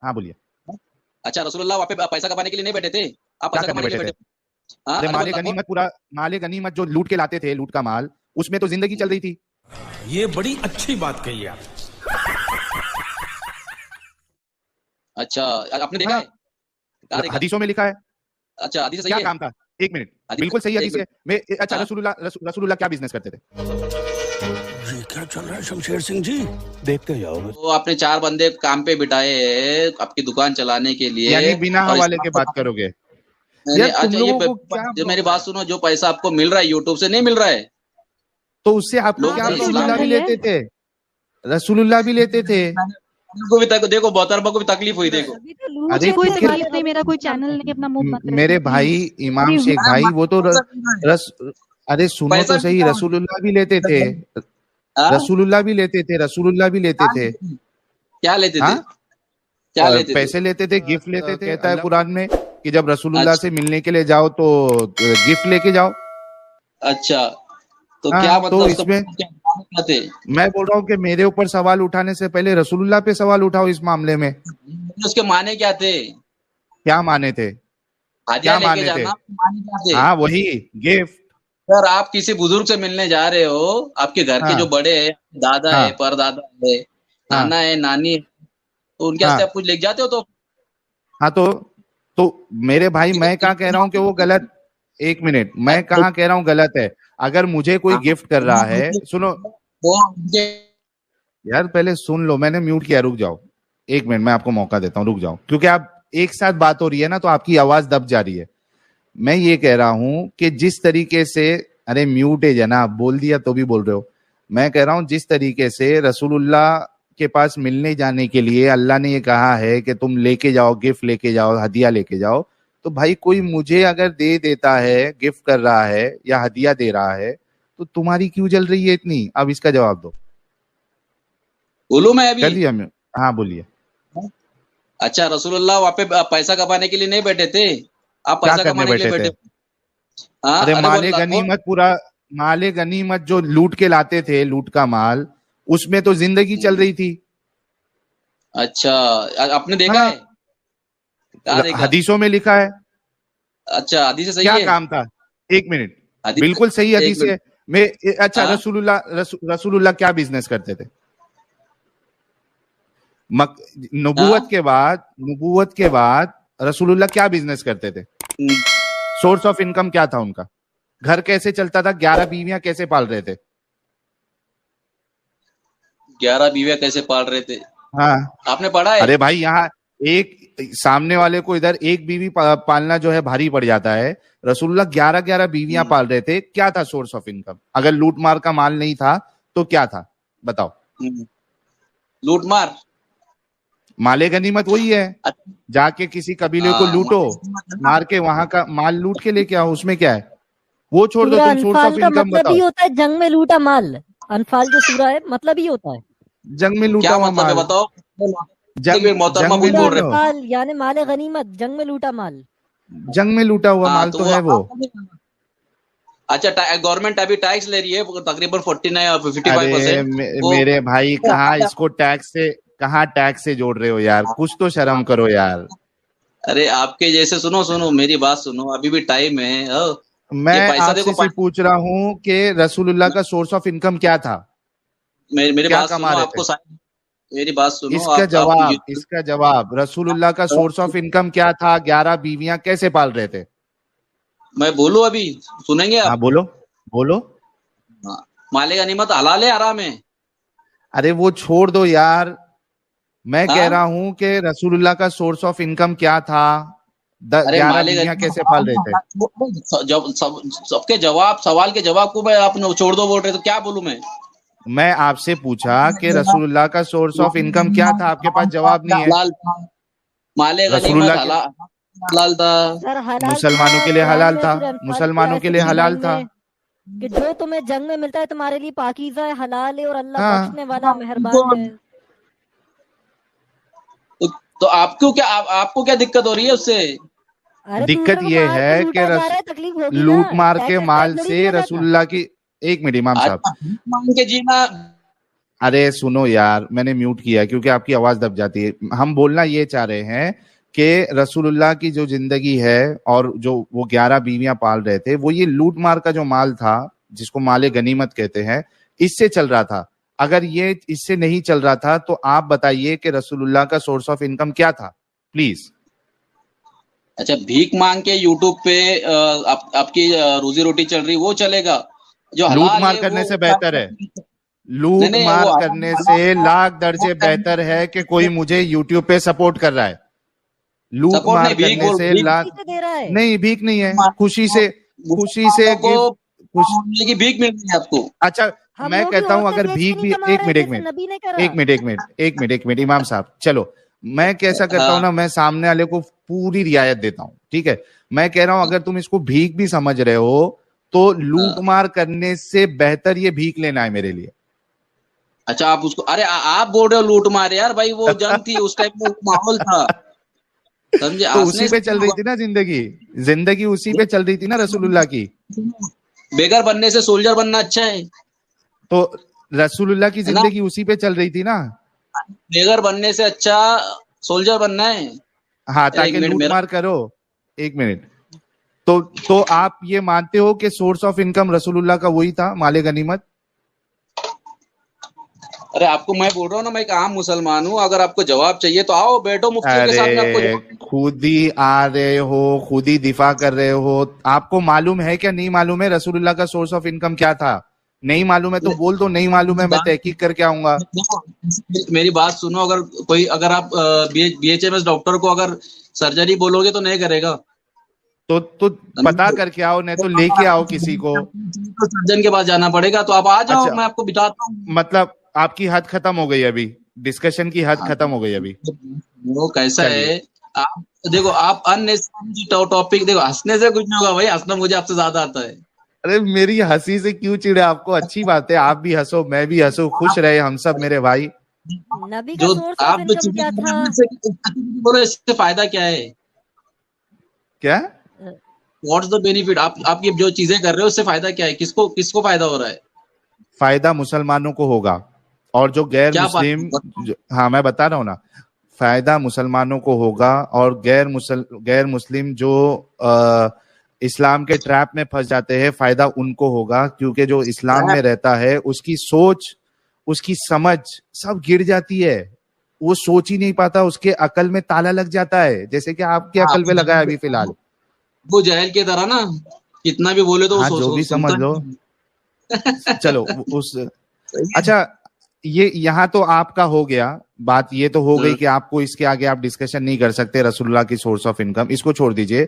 ہاں بولیے. اچھا رسول اللہ وہاں پہ پیسہ کمانے کے لیے نہیں بیٹھے تھے, آپ کیا پیسہ کرنے کمانے کے لیے بیٹھے بیٹھے تھے؟ ارے مال غنیمت پورا مال غنیمت جو لوٹ کے لاتے تھے, لوٹ کا مال, اس میں تو زندگی چل رہی تھی. یہ بڑی اچھی بات کہی آپ. اچھا آپ نے دیکھا ہے, کہاں دیکھا؟ حدیثوں میں لکھا ہے. اچھا حدیث کیا صحیح ہے, کام تھا؟ ایک منٹ, حدیث بالکل صحیح حدیث ہے. میں اچھا ہاں. رسول اللہ کیا بزنس کرتے تھے؟ یہ کیا چل رہا ہے شمشیر سنگھ جی؟ دیکھتے جاؤ بس. وہ آپ نے 4 بندے کام پہ بٹھائے آپ کی دکان چلانے کے لیے, یعنی بنا اور حوالے کے بات کرو گے نہیں, یار تم اچھا لوگوں کو کیا یہ میری بات سنو, جو پیسہ آپ کو مل رہا ہے یوٹیوب سے نہیں مل رہا ہے, تو اس سے آپ کو لوگ کیا؟ صحیح رسول اسلام اللہ بھی نہیں لیتے تھے, رسول اللہ بھی لیتے تھے. کو بھی دیکھو محترمہ کو بھی تکلیف ہوئی, دیکھو ارے کوئی تکلیف نہیں, میرا کوئی چینل نہیں, اپنا منہ مت میرے بھائی امام شیخ بھائی, وہ تو ارے سنو تو صحیح, رسول اللہ بھی لیتے تھے, رسول اللہ بھی لیتے تھے, رسول اللہ بھی لیتے تھے. کیا لیتے تھے, ہاں کیا لیتے تھے؟ پیسے لیتے تھے, گفٹ لیتے تھے. کہتا ہے قرآن میں کہ جب رسول اللہ سے ملنے کے لیے جاؤ تو گفٹ لے کے جاؤ. اچھا تو ہاں, کیا تو مطلب اس میں میں بول رہا ہوں کہ میرے اوپر سوال اٹھانے سے پہلے رسول اللہ پہ سوال اٹھاؤ اس معاملے میں. اس کے معنی کیا تھے, کیا مانے تھے؟ ہدیہ لے کے جانا معنی کیا تھے؟ ہاں وہی گفٹ. سر آپ کسی بزرگ سے ملنے جا رہے ہو, آپ کے گھر کے جو بڑے ہیں, دادا ہے, پر دادا ہے, نانا ہے, نانی ہے, تو ان کے واسطے آپ کچھ لے جاتے ہو تو ہاں تو میرے بھائی میں کہاں کہہ رہا ہوں کہ وہ غلط, ایک منٹ, میں کہاں کہہ رہا ہوں غلط ہے. اگر مجھے کوئی گفٹ کر رہا ہے, سنو یار پہلے سن لو, میں نے میوٹ کیا, رک جاؤ ایک منٹ, میں آپ کو موقع دیتا ہوں, رک جاؤ, کیونکہ آپ ایک ساتھ بات ہو رہی ہے نا تو آپ کی آواز دب جا رہی ہے. میں یہ کہہ رہا ہوں کہ جس طریقے سے, ارے میوٹ ہے جناب, بول دیا تو بھی بول رہے ہو. میں کہہ رہا ہوں جس طریقے سے رسول اللہ کے پاس ملنے جانے کے لیے اللہ نے یہ کہا ہے کہ تم لے کے جاؤ, گفٹ لے کے جاؤ, ہدیہ لے کے جاؤ, تو بھائی کوئی مجھے اگر دے دیتا ہے, گفٹ کر رہا ہے یا ہدیہ دے رہا ہے, تو تمہاری کیوں جل رہی ہے اتنی؟ اب اس کا جواب دو. بولوں میں ابھی؟ کر دیا میں, ہاں بولیے. اچھا رسول اللہ وہاں پہ پیسہ کمانے کے لیے نہیں بیٹھے تھے, آپ پیسہ کمانے کے لیے بیٹھے. ارے مال غنیمت پورا مال غنیمت جو لوٹ کے لاتے تھے, لوٹ کا مال, اس میں تو زندگی چل رہی تھی. اچھا آپ نے دیکھا ہے, کہاں دیکھا؟ حدیثوں میں لکھا ہے. اچھا حدیث صحیح کیا ہے, کام تھا؟ ایک منٹ, بالکل صحیح حدیث ہے. میں اچھا رسول اللہ کیا بزنس کرتے تھے؟ نبوت کے بعد رسول اللہ کیا بزنس کرتے تھے؟ سورس آف انکم کیا تھا ان کا؟ گھر کیسے چلتا تھا؟ 11 بیویاں کیسے پال رہے تھے؟ 11 بیویاں کیسے پال رہے تھے؟ ہاں آپ نے پڑھا ہے؟ ارے بھائی یہاں ایک سامنے والے کو ادھر ایک بیوی پالنا جو ہے بھاری پڑ جاتا ہے. رسول اللہ 11 بیویاں پال رہے تھے. کیا تھا سورس آف انکم؟ اگر لوٹ مار کا مال نہیں تھا تو کیا تھا بتاؤ؟ لوٹ مار, مال غنیمت وہی ہے, جا کے کسی قبیلے کو لوٹو, مار کے وہاں کا مال لوٹ کے لے کے آؤ. اس میں کیا ہے؟ وہ چھوڑ دو, تم سورس آف انکم مطلب بتاؤ. ہی ہوتا ہے جنگ میں لوٹا مال. انفال جو سورہ ہے مطلب ہی ہوتا ہے جنگ میں لوٹا ہوا مال. بتاؤ, جنگ میں پورا لوٹا, انفال یعنی مال غنیمت, جنگ میں لوٹا مال. جنگ میں لوٹا ہوا مال تو ہے وہ. اچھا گورنمنٹ ابھی ٹیکس لے رہی ہے تقریباً 49-55%. ارے میرے بھائی کہاں اس کو ٹیکس سے جوڑ رہے ہو یار؟ کچھ تو شرم کرو یار. ارے آپ کے جیسے سنو میری بات سنو, ابھی بھی ٹائم ہے. میں آپ سے پوچھ رہا ہوں کہ رسول اللہ کا سورس آف انکم کیا تھا؟ میری بات سنو, آپ کو میری بات سنو. اس کا جواب رسول اللہ کا سورس آف انکم کیا تھا؟ 11 بیویاں کیسے پال رہے تھے؟ میں بولوں ابھی, سنیں گے آپ؟ ہاں بولو. مال غنیمت حلال ہے حرام ہے؟ ارے وہ چھوڑ دو یار, میں کہہ رہا ہوں کہ رسول اللہ کا سورس آف انکم کیا تھا؟ 11 بیویاں کیسے پال رہے تھے؟ سب کے سوال کے جواب کو میں آپ چھوڑ دو بول رہے تو کیا بولوں میں آپ سے پوچھا کہ رسول اللہ کا سورس آف انکم کیا تھا, آپ کے پاس جواب نہیں ہے. مال رسول غنیمت اللہ حلال تھا, مسلمانوں کے لیے حلال تھا, مسلمانوں کے لیے حلال تھا کہ جو تمہیں جنگ میں ملتا ہے تمہارے لیے پاکیزہ ہے, حلال ہے, اور اللہ بخشنے والا مہربان ہے. تو آپ کو کیا دقت ہو رہی ہے اس سے؟ دقت یہ ہے کہ لوٹ مار کے مال سے رسول اللہ کی, ایک منٹ امام صاحب, مان کے جینا ارے سنو یار, میں نے میوٹ کیا کیونکہ آپ کی آواز دب جاتی ہے. ہم بولنا یہ چاہ رہے ہیں کہ رسول اللہ کی جو زندگی ہے اور جو وہ 11 بیویاں پال رہے تھے, وہ یہ لوٹ مار کا جو مال تھا جس کو مال غنیمت کہتے ہیں, اس سے چل رہا تھا. اگر یہ اس سے نہیں چل رہا تھا تو آپ بتائیے کہ رسول اللہ کا سورس آف انکم کیا تھا پلیز. اچھا, بھیک مانگ کے یوٹیوب پہ آپ کی روزی روٹی چل رہی, وہ چلے گا؟ جو لوٹ مار کرنے سے بہتر ہے, لوٹ مار کرنے سے لاکھ درجے بہتر ہے کہ کوئی مجھے یوٹیوب پہ سپورٹ کر رہا ہے. لوٹ مار کرنے سے لاکھ نہیں, بھیک نہیں ہے, خوشی سے بھیک مل رہی ہے آپ کو. اچھا میں کہتا ہوں اگر بھیک بھی, ایک منٹ امام صاحب, چلو میں کیسا کرتا ہوں نا, میں سامنے والے کو پوری رعایت دیتا ہوں, ٹھیک ہے. میں کہہ رہا ہوں اگر تم اس کو بھیک بھی سمجھ رہے ہو تو لوٹ مار کرنے سے بہتر یہ بھیک لینا ہے میرے لیے. اچھا آپ اس کو, ارے آپ بول رہے ہو لوٹ مار, یار بھائی وہ جنگ تھی اس ٹائم میں, ماحول تھا, سمجھے؟ تو اسی پہ چل رہی تھی نا زندگی اسی پہ چل رہی تھی نا رسول اللہ کی. بیگر بننے سے سولجر بننا اچھا ہے. تو رسول اللہ کی زندگی اسی پہ چل رہی تھی نا. بیگر بننے سے اچھا سولجر بننا ہے. ہاں, تاکہ لوٹ مار کرو. ایک منٹ, تو آپ یہ مانتے ہو کہ سورس آف انکم رسول اللہ کا وہی تھا, مال غنیمت؟ ارے آپ کو میں بول رہا ہوں نا, میں ایک عام مسلمان ہوں, اگر آپ کو جواب چاہیے تو آؤ بیٹھو مفتیوں کے سامنے, آپ کو خود ہی آ رہے ہو, خود ہی دفاع کر رہے ہو. آپ کو معلوم ہے کیا نہیں معلوم ہے رسول اللہ کا سورس آف انکم کیا تھا؟ نہیں معلوم ہے تو بول دو نہیں معلوم ہے, میں تحقیق کر کے آؤں گا. میری بات سنو, اگر آپ B H M S doctor کو اگر سرجری بولو گے تو نہیں کرے گا, تو پتا کر کے آؤ, نہیں تو لے کے آؤ کسی کو. سرجن کے پاس جانا پڑے گا, تو آپ آ جاؤ, میں آپ کو بتاتا ہوں. مطلب آپ کی حد ختم ہو گئی ابھی, ڈسکشن کی حد ختم ہو گئی ابھی. وہ کیسا ہے, آپ دیکھو, آپ ٹاپک دیکھو, ہنسنے سے کچھ نہیں ہوگا بھائی, ہنسنا مجھے آپ سے زیادہ آتا ہے. ارے میری ہنسی سے کیوں چڑے آپ کو؟ اچھی بات ہے, آپ بھی ہنسو میں بھی ہنسو, خوش رہے ہم سب میرے بھائی. جو آپ اس سے فائدہ کیا ہے؟ کیا واٹس دا بینیفٹ؟ آپ یہ جو چیزیں کر رہے ہو اس سے فائدہ کیا ہے؟ کس کو فائدہ ہو رہا ہے؟ فائدہ مسلمانوں کو ہوگا, اور جو غیر مسلم, ہاں میں بتا رہا ہوں نا, فائدہ مسلمانوں کو ہوگا, اور غیر مسلم جو اسلام کے ٹریپ میں پھنس جاتے ہیں فائدہ ان کو ہوگا, کیونکہ جو اسلام میں رہتا ہے اس کی سوچ, اس کی سمجھ سب گر جاتی ہے, وہ سوچ ہی نہیں پاتا, اس کے عقل میں تالا لگ جاتا ہے, جیسے کہ آپ کے عقل میں لگا ہے ابھی فی الحال. وہ جاہل کی طرح نا, کتنا بھی بولے تو جو بھی سمجھ لو. چلو اچھا, یہ یہاں تو آپ کا ہو گیا بات, یہ تو ہو گئی کہ آپ کو اس کے آگے آپ ڈسکشن نہیں کر سکتے رسول اللہ کی سورس آف انکم, اس کو چھوڑ دیجئے.